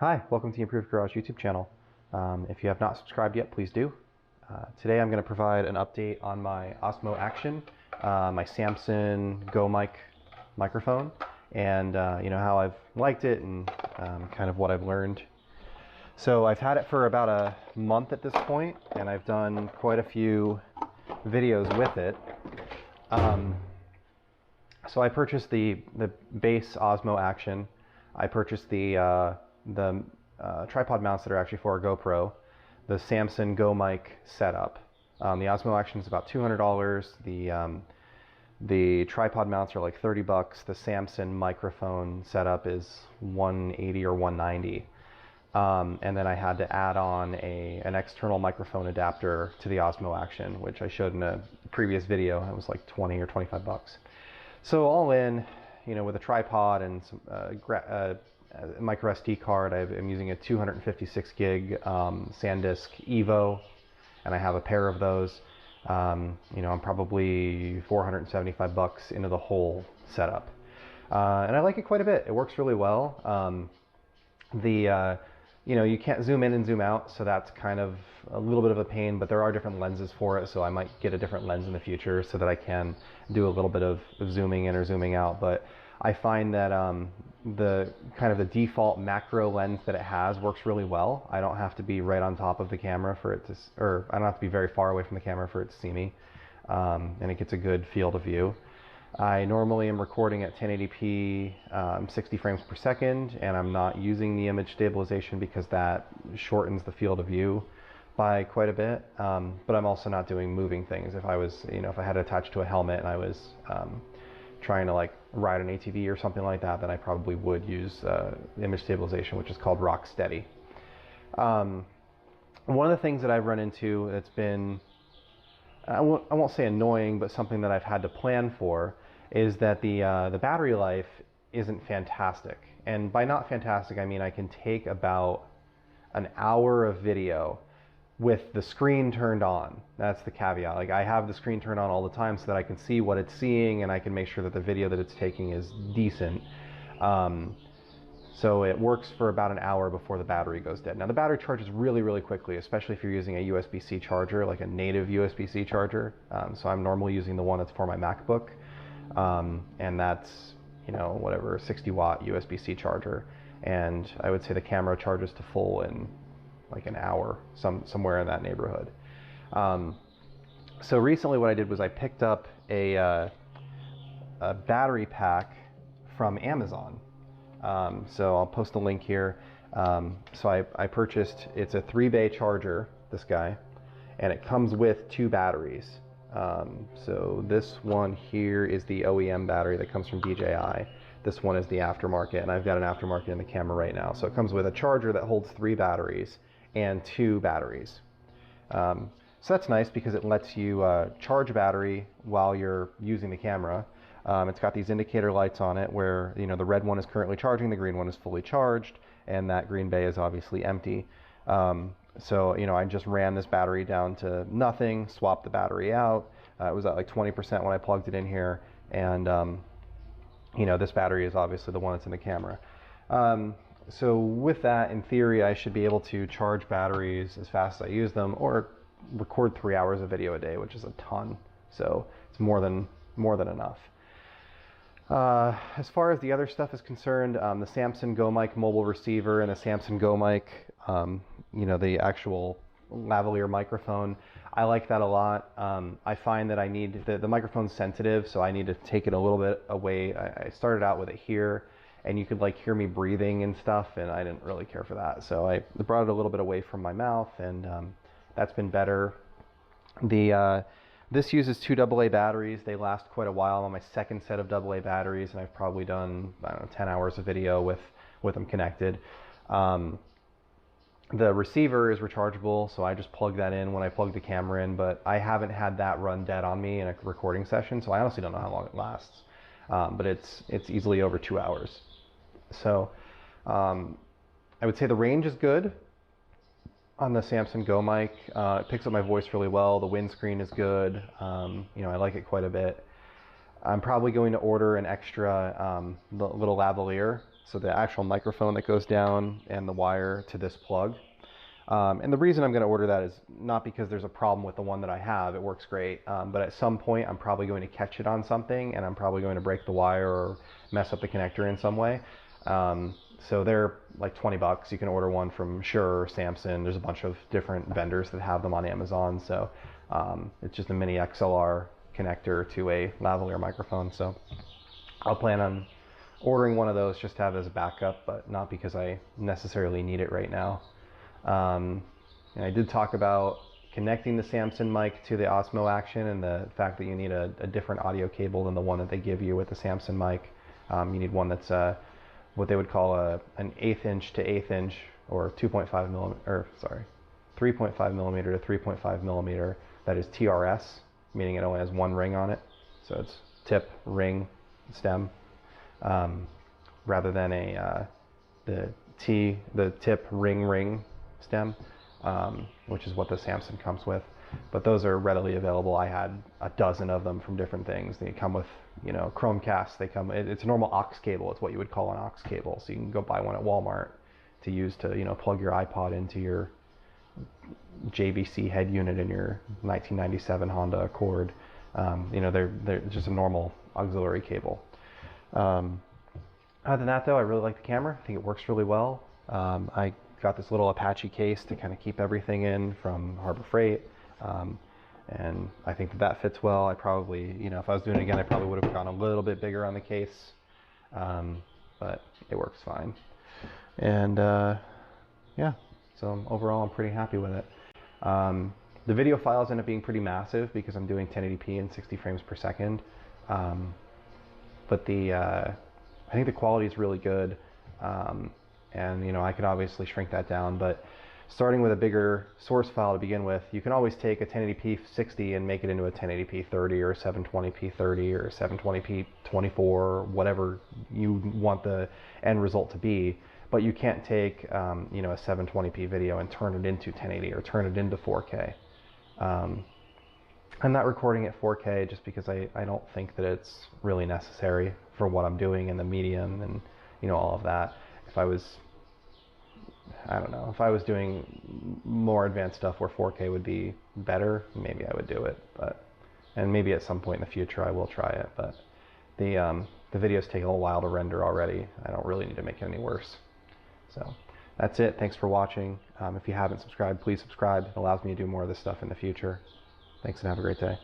Hi, welcome to the Improved Garage YouTube channel. If you have not subscribed yet, please do. Today I'm going to provide an update on my Osmo Action, my Samson Go Mic microphone, and how I've liked it and kind of what I've learned. So I've had it for about a month at this point, and I've done quite a few videos with it. So I purchased the base Osmo Action. I purchased the tripod mounts that are actually for a GoPro, the Samson Go Mic setup. The Osmo Action is about $200. The tripod mounts are like $30. The Samson microphone setup is $180 or $190. And then I had to add on an external microphone adapter to the Osmo Action, which I showed in a previous video. It was like 20 or 25 bucks. So all in, with a tripod and some microSD card, I'm using a 256 gig SanDisk EVO, and I have a pair of those. I'm probably 475 bucks into the whole setup, and I like it quite a bit. It works really well. You can't zoom in and zoom out, so that's kind of a little bit of a pain, but there are different lenses for it, so I might get a different lens in the future so that I can do a little bit of zooming in or zooming out. But I find that the default macro lens that it has works really well. I don't have to be right on top of the camera for it to, or I don't have to be very far away from the camera for it to see me, and it gets a good field of view. I normally am recording at 1080p, 60 frames per second, and I'm not using the image stabilization because that shortens the field of view by quite a bit. But I'm also not doing moving things. If I was, if I had it attached to a helmet and I was trying to like ride an ATV or something like that, then I probably would use image stabilization, which is called RockSteady. One of the things that I've run into that's been, I won't say annoying, but something that I've had to plan for, is that the battery life isn't fantastic. And by not fantastic, I mean I can take about an hour of video with the screen turned on. That's the caveat. Like, I have the screen turned on all the time so that I can see what it's seeing and I can make sure that the video that it's taking is decent. So it works for about an hour before the battery goes dead. Now the battery charges really, really quickly, especially if you're using a USB-C charger, like a native USB-C charger. So I'm normally using the one that's for my MacBook. And that's, whatever, 60 watt USB-C charger. And I would say the camera charges to full in like an hour, somewhere in that neighborhood. So recently what I did was I picked up a battery pack from Amazon. So I'll post a link here. So I purchased, it's a 3-bay charger, this guy, and it comes with 2 batteries. So this one here is the OEM battery that comes from DJI. This one is the aftermarket, and I've got an aftermarket in the camera right now. So it comes with a charger that holds 3 batteries and 2 batteries. So that's nice because it lets you charge a battery while you're using the camera. It's got these indicator lights on it where, the red one is currently charging, the green one is fully charged, and that green bay is obviously empty. So, I just ran this battery down to nothing, swapped the battery out. It was at like 20% when I plugged it in here, and, this battery is obviously the one that's in the camera. So with that, in theory, I should be able to charge batteries as fast as I use them, or record 3 hours of video a day, which is a ton. So it's more than enough. As far as the other stuff is concerned, the Samson Go Mic Mobile receiver and the Samson Go Mic, the actual lavalier microphone, I like that a lot. I find that I need, the microphone's sensitive, so I need to take it a little bit away. I started out with it here, and you could like hear me breathing and stuff, and I didn't really care for that. So I brought it a little bit away from my mouth, and that's been better. This uses 2 AA batteries. They last quite a while. I'm on my second set of AA batteries, and I've probably done, 10 hours of video with them connected. The receiver is rechargeable, so I just plug that in when I plug the camera in, but I haven't had that run dead on me in a recording session, so I honestly don't know how long it lasts. But it's easily over 2 hours. So I would say the range is good on the Samson Go Mic. It picks up my voice really well. The windscreen is good. I like it quite a bit. I'm probably going to order an extra little lavalier So the actual microphone that goes down and the wire to this plug. And the reason I'm going to order that is not because there's a problem with the one that I have. It works great. But at some point, I'm probably going to catch it on something, and I'm probably going to break the wire or mess up the connector in some way. So they're like 20 bucks. You can order one from Shure or Samson. There's a bunch of different vendors that have them on Amazon. So it's just a mini XLR connector to a lavalier microphone. So I'll plan on ordering one of those just to have as a backup, but not because I necessarily need it right now. And I did talk about connecting the Samson mic to the Osmo Action and the fact that you need a different audio cable than the one that they give you with the Samson mic. You need one that's what they would call an 1/8 inch to 1/8 inch, or 2.5 millimeter, or sorry, 3.5 millimeter to 3.5 millimeter. That is TRRS, meaning it only has one ring on it. So it's tip, ring, stem, rather than the tip, ring stem, which is what the Samson comes with. But those are readily available. I had a dozen of them from different things. They come with, you know, Chromecast. They come. It's a normal aux cable. It's what you would call an aux cable. So you can go buy one at Walmart to use to, you know, plug your iPod into your JVC head unit in your 1997 Honda Accord. You know, they're just a normal auxiliary cable. Other than that, though, I really like the camera. I think it works really well. I got this little Apache case to kind of keep everything in from Harbor Freight, and I think that fits well. I probably, you know, if I was doing it again, I probably would have gone a little bit bigger on the case, but it works fine. And yeah, so overall, I'm pretty happy with it. The video files end up being pretty massive because I'm doing 1080p and 60 frames per second, but I think the quality is really good. And you know, I could obviously shrink that down, but starting with a bigger source file to begin with, you can always take a 1080p 60 and make it into a 1080p 30 or 720p 30 or 720p 24, whatever you want the end result to be. But you can't take you know, a 720p video and turn it into 1080 or turn it into 4K. I'm not recording at 4K just because I don't think that it's really necessary for what I'm doing in the medium and, you know, all of that. If I was, I don't know, if I was doing more advanced stuff where 4K would be better, maybe I would do it. But, and maybe at some point in the future I will try it. But the videos take a little while to render already. I don't really need to make it any worse. So that's it. Thanks for watching. If you haven't subscribed, please subscribe. It allows me to do more of this stuff in the future. Thanks and have a great day.